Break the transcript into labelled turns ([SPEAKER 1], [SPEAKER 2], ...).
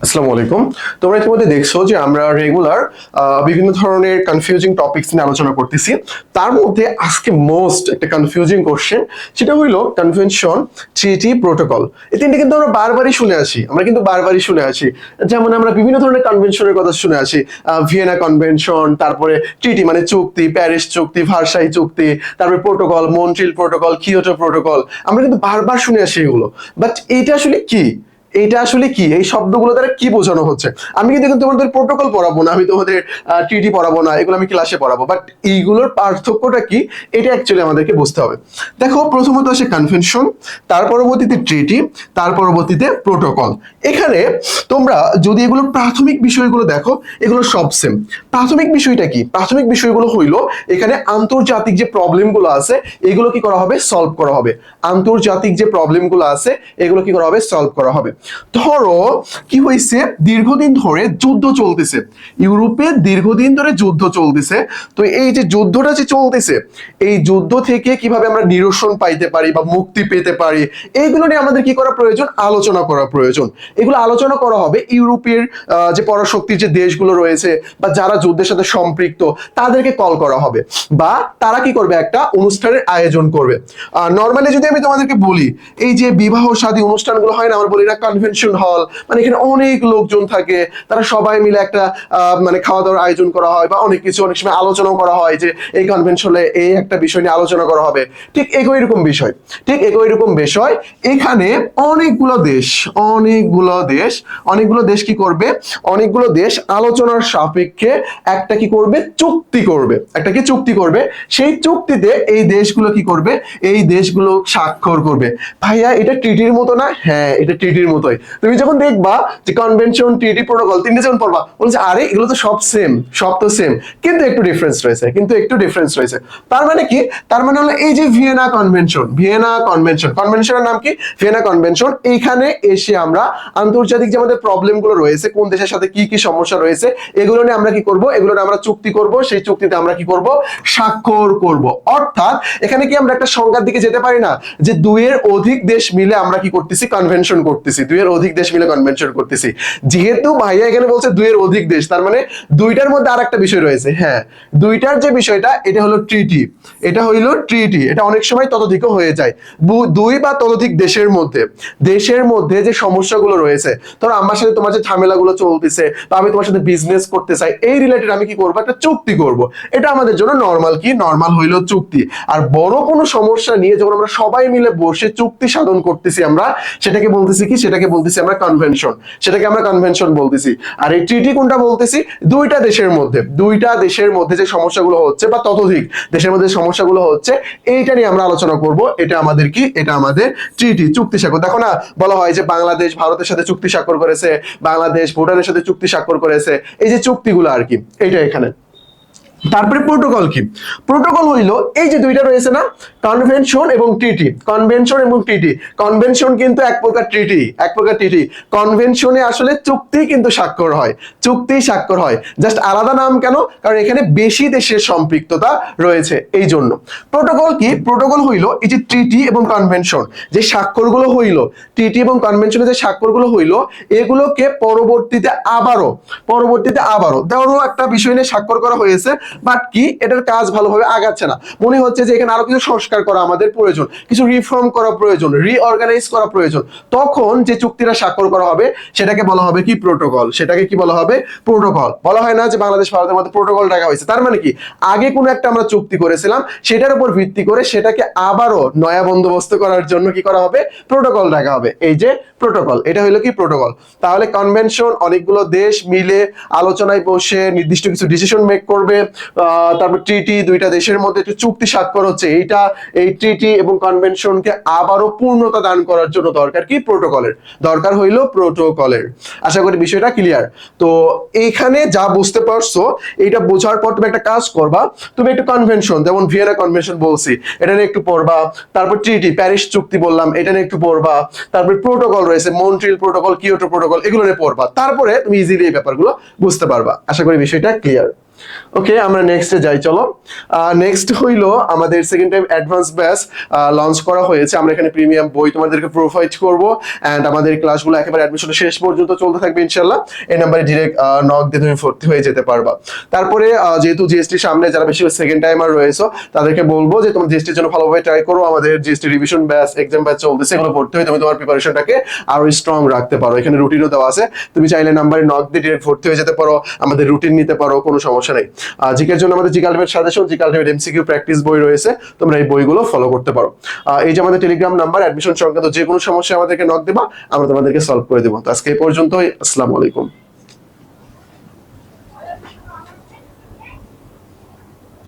[SPEAKER 1] আসসালামু আলাইকুম। তোমরা ইতিমধ্যে দেখছো যে আমরা রেগুলার বিভিন্ন ধরনের কনফিউজিং টপিকস নিয়ে আলোচনা করতেছি। তার মধ্যে আজকে মোস্ট একটা কনফিউজিং কোশ্চেন, সেটা হইলো কনভেনশন, ট্রিটি, প্রোটোকল। এই তিনটে কিন্তু আমরা বারবারই শুনে আসি, যেমন আমরা বিভিন্ন ধরনের কনভেনশনের কথা শুনে আসি। ভিয়েনা কনভেনশন, তারপরে ট্রিটি মানে চুক্তি, প্যারিস চুক্তি, ভার্সাই চুক্তি, তারপরে protocol, Montreal protocol, Kyoto protocol. আমরা কিন্তু বারবার শুনে আসি এগুলো। বাট এইটা আসলে কি? এই শব্দগুলো দ্বারা কি বোঝানো হচ্ছে? আমি কিন্তু এখন তোমাদের প্রোটোকল পড়াবো না, আমি তোমাদের টিডি পড়াবো না, এগুলো আমি ক্লাসে পড়াবো। বাট এইগুলোর পার্থক্যটা কি, এটা অ্যাকচুয়ালি আমাদেরকে বুঝতে হবে। দেখো, প্রথমত আসে কনভেনশন, তার পরবর্তীতে ট্রিটি, তার পরবর্তীতে প্রোটোকল। এখানে তোমরা যদি এগুলোর প্রাথমিক বিষয়গুলো দেখো, এগুলো সব সেম। প্রাথমিক বিষয়টা কি? প্রাথমিক বিষয়গুলো হইলো এখানে আন্তর্জাতিক যে প্রবলেমগুলো আছে এগুলো কি করা হবে? সলভ করা হবে। আন্তর্জাতিক যে প্রবলেমগুলো আছে এগুলো কি করা হবে? সলভ করা হবে। ধরো কি হয়েছে, দীর্ঘদিন ধরে যুদ্ধ চলতেছে ইউরোপে, দীর্ঘদিন ধরে যুদ্ধ চলতেছে। তো এই যে যুদ্ধটা যে চলতেছে, এই যুদ্ধ থেকে কিভাবে আমরা নিরসন পাইতে পারি বা মুক্তি পেতে পারি, এইগুলো নিয়ে আমাদের কি করা প্রয়োজন? আলোচনা করা প্রয়োজন। এগুলো আলোচনা করা হবে ইউরোপের যে পরাশক্তির যে দেশগুলো রয়েছে বা যারা যুদ্ধের সাথে সম্পৃক্ত, তাদেরকে কল করা হবে, বা তারা কি করবে? একটা অনুষ্ঠানের আয়োজন করবে। নর্মালি যদি আমি তোমাদেরকে বলি, এই যে বিবাহ শাদী অনুষ্ঠানগুলো হয় না, আমরা বলি না কনভেনশন হল, মানে এখানে অনেক লোকজন থাকে, তারা সবাই মিলে একটা মানে খাওয়া দাওয়ার আয়োজন করা হয়, বা অনেক কিছু অনেক সময় আলোচনাও করা হয় যে এই কনভেনশনে এই একটা বিষয় নিয়ে আলোচনা করা হবে। ঠিক একই রকম বিষয়, এখানে অনেকগুলো দেশ কি করবে? অনেকগুলো দেশ আলোচনার সাপেক্ষে একটা কি করবে? চুক্তি করবে। একটা কি চুক্তি করবে? সেই চুক্তিতে এই দেশগুলো কি করবে? এই দেশগুলো স্বাক্ষর করবে। ভাইয়া, এটা ট্রিটির মতো না? হ্যাঁ, এটা ট্রিটির মতোই। তুমি যখন দেখবা যে কনভেনশন, ট্রিটি, প্রোটোকল তিনটে যখন পড়বা, বলছে আরে এগুলো তো সব সেম, সব তো সেম, কিন্তু একটু ডিফারেন্স রয়েছে। তার মানে কি? তার মানে হলো এই যে কনভেনশনের নাম কি? Vienna convention. এইখানে এসে আমরা আন্তর্জাতিক যে আমাদের প্রবলেম গুলো রয়েছে, কোন দেশের সাথে কি কি সমস্যা রয়েছে, এগুলো নিয়ে আমরা কি করব? এগুলো নিয়ে আমরা চুক্তি করব। সেই চুক্তিতে আমরা কি করব? স্বাক্ষর করব। অর্থাৎ এখানে কি আমরা একটা সংজ্ঞার দিকে যেতে পারি না যে দুইয়ের অধিক দেশ মিলে আমরা কি করতেছি? কনভেনশন করতেছি। দুইয়ের অধিক দেশ মিলে কনভেনশন করতেছি। যেহেতু ভাইয়া এখানে বলছে দুইয়ের অধিক দেশ, তার মানে দুইটার মধ্যে আর একটা বিষয় রয়েছে। হ্যাঁ, দুইটার যে বিষয়টা, এটা হলো ট্রিটি। এটা অনেক সময় ততোধিকও হয়ে যায়। দুই বা ততোধিক দেশের মধ্যে যে সমস্যাগুলো রয়েছে, ধরো আমার সাথে তোমার যে ঝামেলাগুলো চলতেছে, বা আমি তোমার সাথে বিজনেস করতে চাই, এই রিলেটেড আমি কি করবো? একটা চুক্তি করব। এটা আমাদের জন্য নর্মাল। কি নর্মাল হইলো? চুক্তি। আর বড় কোনো সমস্যা নিয়ে যখন আমরা সবাই মিলে বসে চুক্তি সাধন করতেছি, আমরা সেটাকে বলতেছি কি? সেটাকে বলতেছি আমরা কনভেনশন বলতেছি। আর এই ট্রিটি কোনটা বলতেছি? দুইটা দেশের মধ্যে যে সমস্যাগুলো হচ্ছে, বা ততোধিক দেশের মধ্যে সমস্যাগুলো হচ্ছে, এইটা নিয়ে আমরা আলোচনা করব। এটা আমাদের কি? এটা আমাদের ট্রিটি, চুক্তি স্বাক্ষর। দেখো না, বলা হয় যে বাংলাদেশ ভারতের সাথে চুক্তি স্বাক্ষর করেছে, বাংলাদেশ ভুটানের সাথে চুক্তি স্বাক্ষর করেছে। এই যে চুক্তিগুলো আর কি, এইটা এখানে। তারপরে প্রোটোকল কি? প্রোটোকল হইলো এই যে দুইটা রয়েছে না, কনভেনশন এবং ট্রিটি। কনভেনশন কিন্তু এক প্রকার ট্রিটি। কনভেনশনে আসলে চুক্তি কিন্তু স্বাক্ষর হয়, জাস্ট আলাদা নাম কেন? কারণ এখানে বেশি দেশের সম্পৃক্ততা রয়েছে, এই জন্য। প্রোটোকল কি? প্রোটোকল হইলো এই যে ট্রিটি এবং কনভেনশন যে স্বাক্ষরগুলো হইলো, এগুলোকে পরবর্তীতে আবারও ধরো একটা বিষয় নিয়ে স্বাক্ষর করা হয়েছে, বাট কি এটার কাজ ভালোভাবে আগাচ্ছে না, মনে হচ্ছে যে এখানে আরো কিছু সংস্কার করা আমাদের প্রয়োজন, কিছু রিফর্ম করা প্রয়োজন, রিঅর্গানাইজ করা প্রয়োজন, তখন যে চুক্তিটা স্বাক্ষর করা হবে সেটাকে বলা হবে কি? প্রোটোকল। বলা হয় না যে বাংলাদেশ ভারতের মধ্যে প্রোটোকল রাখা হয়েছে, তার মানে কি আগে কোনো একটা আমরা চুক্তি করেছিলাম, সেটার উপর ভিত্তি করে সেটাকে আবারও নয়া বন্দোবস্ত করার জন্য কি করা হবে? প্রোটোকল রাখা হবে। এই যে প্রোটোকল, এটা হলো কি? প্রোটোকল। তাহলে কনভেনশন অনেকগুলো দেশ মিলে আলোচনায় বসে নির্দিষ্ট কিছু ডিসিশন মেক করবে। তারপর ট্রিটি, দুইটা দেশের মধ্যে একটা চুক্তি স্বাক্ষর হচ্ছে, এই ট্রিটি এবং কনভেনশনকে আবারও পূর্ণতা দান করার জন্য দরকার কি? প্রোটোকলের। আশা করি বিষয়টা ক্লিয়ার। তো এইখানে যা বুঝতে পারছো, এটা বোঝার পর তুমি একটা কাজ করবা, তুমি একটা কনভেনশন, যেমন ভিয়েনা কনভেনশন বলছি, এটা নিয়ে একটু পড়বা। তারপর ট্রিটি, প্যারিস চুক্তি বললাম, এটা নিয়ে একটু পড়বা। তারপর প্রোটোকল রয়েছে, মন্ট্রিল প্রোটোকল, কিয়োটো প্রোটোকল, এগুলো নিয়ে পড়বা। তারপরে তুমি ইজিলি এই ব্যাপারগুলো বুঝতে পারবা। আশা করি বিষয়টা ক্লিয়ার। ওকে, আমরা নেক্সটে যাই, চলো। নেক্সট হইলো আমাদের second time advance batch launch করা হয়েছে। আমরা এখানে প্রিমিয়াম বই তোমাদেরকে প্রোভাইড করব, এন্ড আমাদের ক্লাসগুলো একেবারে অ্যাডমিশন শেষ পর্যন্ত চলতে থাকবে ইনশাআল্লাহ। এই নাম্বারে ডিরেক্ট নক দিয়ে তুমি ভর্তি হয়ে যেতে পারবা। তারপরে যেহেতু জিএসটি সামনে, যারা বেশি সেকেন্ড টাইমার রয়েছে তাদেরকে বলবো যে তোমার জিএসটির জন্য ভালোভাবে ট্রাই করো। আমাদের GST revision batch, exam batch চলতেছে, এগুলো ভর্তি হয়ে তুমি তোমার প্রিপারেশনটাকে আরো স্ট্রং রাখতে পারো। এখানে রুটিনও দেওয়া আছে, তুমি চাইলে নাম্বারে নক দিয়ে ডিরেক্ট ভর্তি হয়ে যেতে পারো, আমাদের রুটিন নিতে পারো, কোনো সমস্যা নেই। জিকের জন্য আমাদের GK ultimate suggestion, GK ultimate MCQ practice বই রয়েছে, তোমরা এই বইগুলো ফলো করতে পারো। এই যে আমাদের টেলিগ্রাম নাম্বার, অ্যাডমিশন সংক্রান্ত যে কোনো সমস্যা আমাদেরকে নক দেবা, আমরা তোমাদেরকে সলভ করে দেবো। তো আজকে এই পর্যন্তই, আসসালামু আলাইকুম।